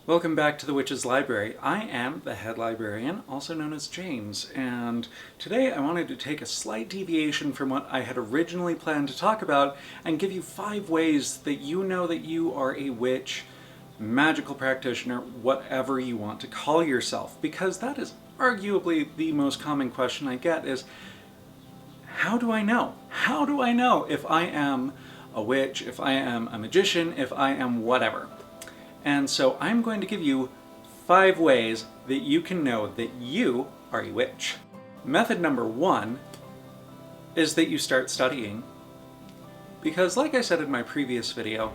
Welcome back to the Witch's Library. I am the head librarian, also known as James, and today I wanted to take a slight deviation from what I had originally planned to talk about and give you 5 ways that you know that you are a witch, magical practitioner, whatever you want to call yourself, because that is arguably the most common question I get is, how do I know? How do I know if I am a witch, if I am a magician, if I am whatever? And so I'm going to give you 5 ways that you can know that you are a witch. Method number 1 is that you start studying. Because like I said in my previous video,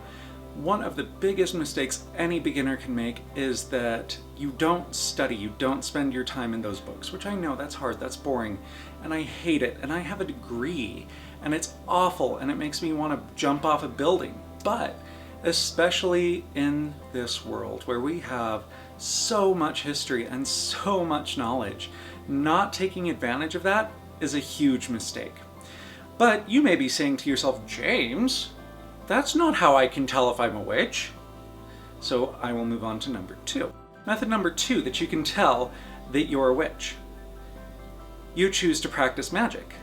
one of the biggest mistakes any beginner can make is that you don't study, you don't spend your time in those books, which I know that's hard, that's boring, and I hate it, and I have a degree, and it's awful, and it makes me want to jump off a building. But especially in this world where we have so much history and so much knowledge, not taking advantage of that is a huge mistake. But you may be saying to yourself, James, that's not how I can tell if I'm a witch. So I will move on to number 2. Method number 2 that you can tell that you're a witch. You choose to practice magic.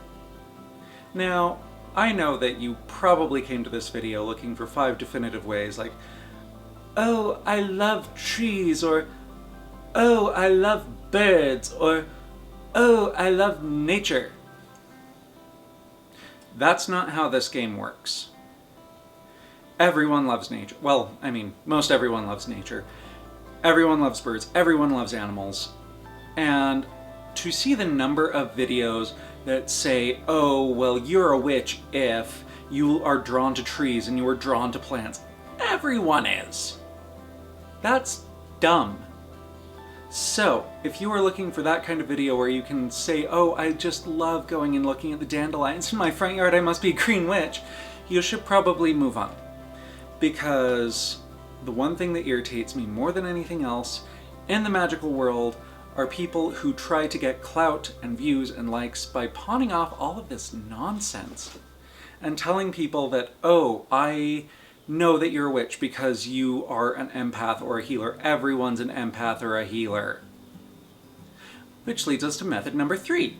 Now, I know that you probably came to this video looking for 5 definitive ways, like, oh, I love trees, or oh, I love birds, or oh, I love nature. That's not how this game works. Everyone loves nature. Well, I mean, most everyone loves nature. Everyone loves birds, everyone loves animals. And to see the number of videos that say, oh, well, you're a witch if you are drawn to trees and you are drawn to plants. Everyone is. That's dumb. So, if you are looking for that kind of video where you can say, oh, I just love going and looking at the dandelions in my front yard, I must be a green witch, you should probably move on. Because the one thing that irritates me more than anything else in the magical world are people who try to get clout and views and likes by pawning off all of this nonsense and telling people that, oh, I know that you're a witch because you are an empath or a healer. Everyone's an empath or a healer. Which leads us to method number 3.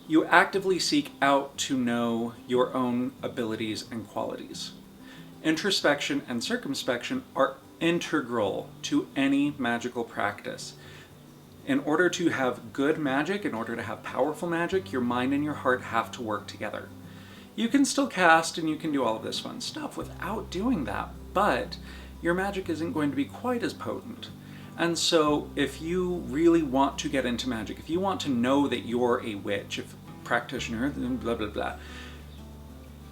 You actively seek out to know your own abilities and qualities. Introspection and circumspection are integral to any magical practice. In order to have good magic, in order to have powerful magic, your mind and your heart have to work together. You can still cast and you can do all of this fun stuff without doing that, but your magic isn't going to be quite as potent. And so if you really want to get into magic, if you want to know that you're a witch, if a practitioner, blah, blah, blah,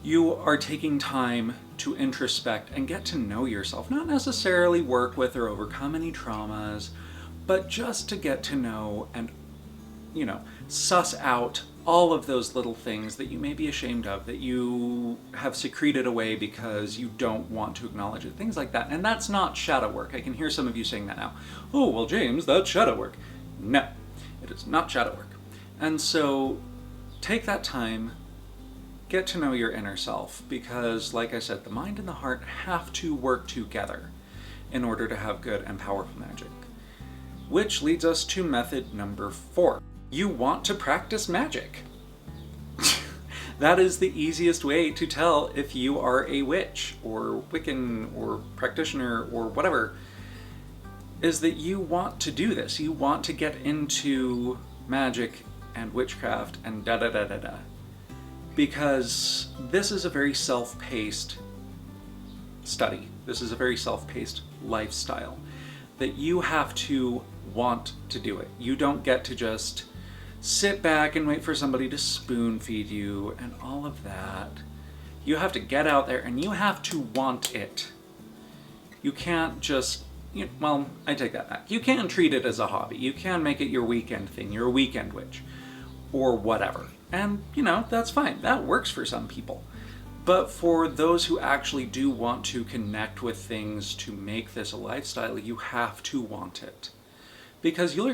you are taking time to introspect and get to know yourself, not necessarily work with or overcome any traumas, but just to get to know and, suss out all of those little things that you may be ashamed of, that you have secreted away because you don't want to acknowledge it, things like that. And that's not shadow work. I can hear some of you saying that now. Oh, well, James, that's shadow work. No, it is not shadow work. And so take that time, get to know your inner self, because, like I said, the mind and the heart have to work together in order to have good and powerful magic. Which leads us to method number 4. You want to practice magic. That is the easiest way to tell if you are a witch or Wiccan or practitioner or whatever, is that you want to do this. You want to get into magic and witchcraft and da-da-da-da-da. Because this is a very self-paced study. This is a very self-paced lifestyle that you have to want to do it. You don't get to just sit back and wait for somebody to spoon feed you and all of that. You have to get out there and you have to want it. You can't just, well, I take that back. You can treat it as a hobby. You can make it your weekend thing, your weekend witch, or whatever. And, that's fine. That works for some people. But for those who actually do want to connect with things to make this a lifestyle, you have to want it. Because you're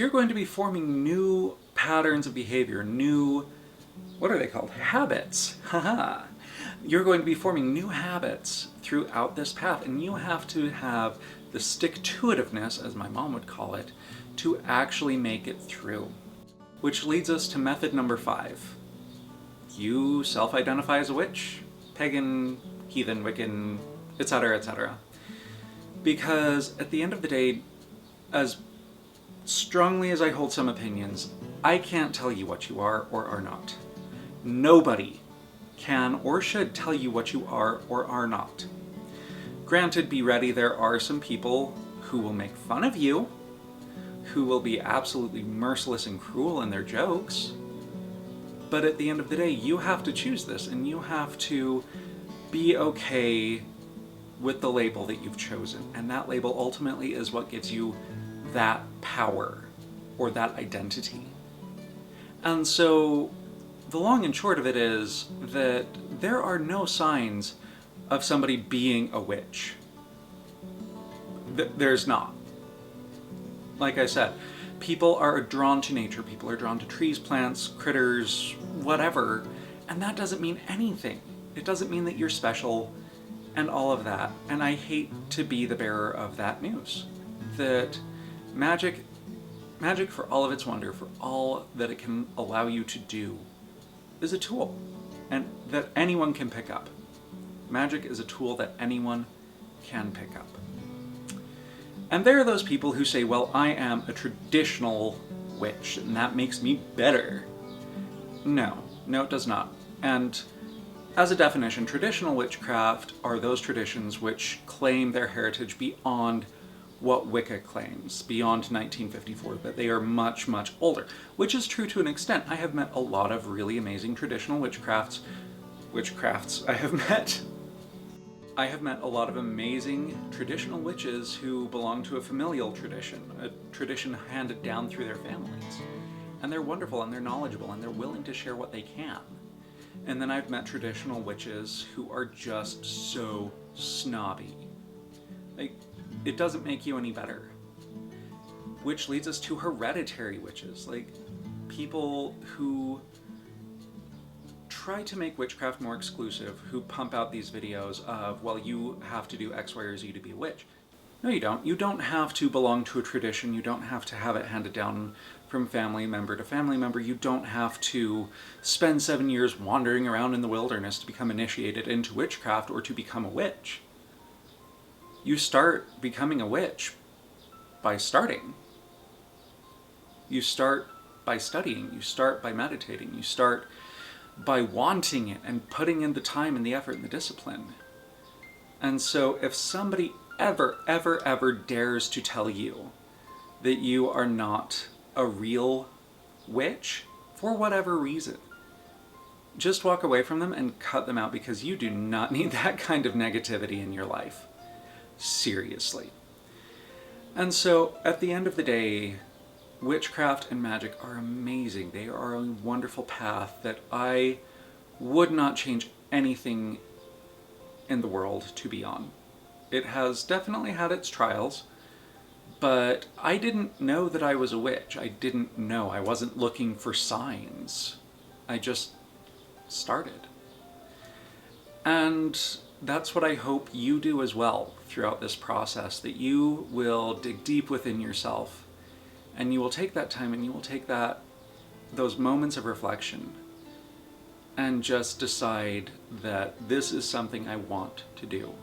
going to be forming new patterns of behavior, new, what are they called? Habits. Haha. you're going to be forming new habits throughout this path, and you have to have the stick-to-itiveness, as my mom would call it, to actually make it through. Which leads us to method number 5. You self-identify as a witch, pagan, heathen, Wiccan, etc., etc. Because at the end of the day, as strongly as I hold some opinions, I can't tell you what you are or are not. Nobody can or should tell you what you are or are not. Granted, be ready, there are some people who will make fun of you, who will be absolutely merciless and cruel in their jokes, but at the end of the day, you have to choose this, and you have to be okay with the label that you've chosen, and that label ultimately is what gives you that power or that identity. And so the long and short of it is that there are no signs of somebody being a witch. There's not. Like I said, people are drawn to nature, people are drawn to trees, plants, critters, whatever, and that doesn't mean anything. It doesn't mean that you're special and all of that. And I hate to be the bearer of that news. That magic, for all of its wonder, for all that it can allow you to do, is a tool, and that anyone can pick up. Magic is a tool that anyone can pick up. And there are those people who say, well, I am a traditional witch, and that makes me better. No, it does not. And as a definition, traditional witchcraft are those traditions which claim their heritage beyond what Wicca claims, beyond 1954, that they are much, much older, which is true to an extent. I have met a lot of really amazing traditional witchcrafts. I have met a lot of amazing traditional witches who belong to a familial tradition, a tradition handed down through their families. And they're wonderful, and they're knowledgeable, and they're willing to share what they can. And then I've met traditional witches who are just so snobby. Like, it doesn't make you any better. Which leads us to hereditary witches, like people who try to make witchcraft more exclusive, who pump out these videos of, well, you have to do X, Y, or Z to be a witch. No, you don't. You don't have to belong to a tradition. You don't have to have it handed down from family member to family member. You don't have to spend 7 years wandering around in the wilderness to become initiated into witchcraft or to become a witch. You start becoming a witch by starting. You start by studying. You start by meditating. You start by wanting it and putting in the time and the effort and the discipline. And so if somebody ever dares to tell you that you are not a real witch, for whatever reason, just walk away from them and cut them out, because you do not need that kind of negativity in your life. Seriously. And so at the end of the day, witchcraft and magic are amazing. They are a wonderful path that I would not change anything in the world to be on. It has definitely had its trials, but I didn't know that I was a witch. I didn't know. I wasn't looking for signs. I just started. And that's what I hope you do as well throughout this process, that you will dig deep within yourself, and you will take that time and you will take those moments of reflection and just decide that this is something I want to do.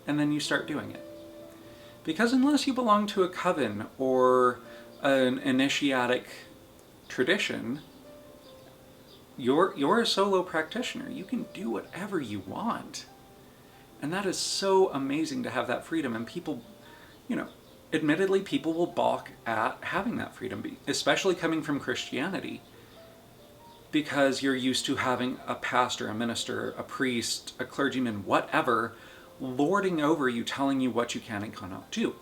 And then you start doing it. Because unless you belong to a coven or an initiatic tradition, you're a solo practitioner. You can do whatever you want. And that is so amazing to have that freedom. And people, admittedly, people will balk at having that freedom, especially coming from Christianity, because you're used to having a pastor, a minister, a priest, a clergyman, whatever, lording over you, telling you what you can and cannot do.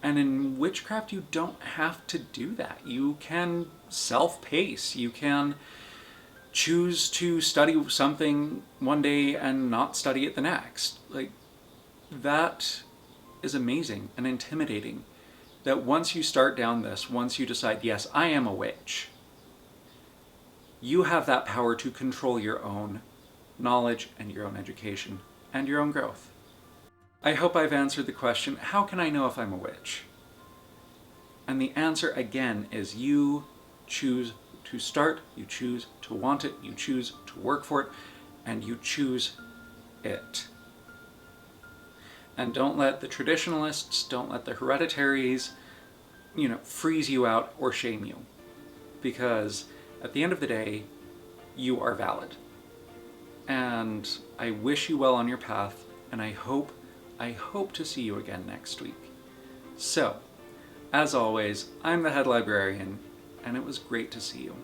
And in witchcraft, you don't have to do that. You can self-pace. You can choose to study something one day and not study it the next. Like, that is amazing and intimidating, that once you start down this, once you decide, yes, I am a witch, you have that power to control your own knowledge and your own education and your own growth. I hope I've answered the question, how can I know if I'm a witch? And the answer again is you choose to start, you choose to want it, you choose to work for it, and you choose it. And don't let the traditionalists, don't let the hereditaries, freeze you out or shame you. Because at the end of the day, you are valid. And I wish you well on your path, and I hope to see you again next week. So, as always, I'm the head librarian, and it was great to see you.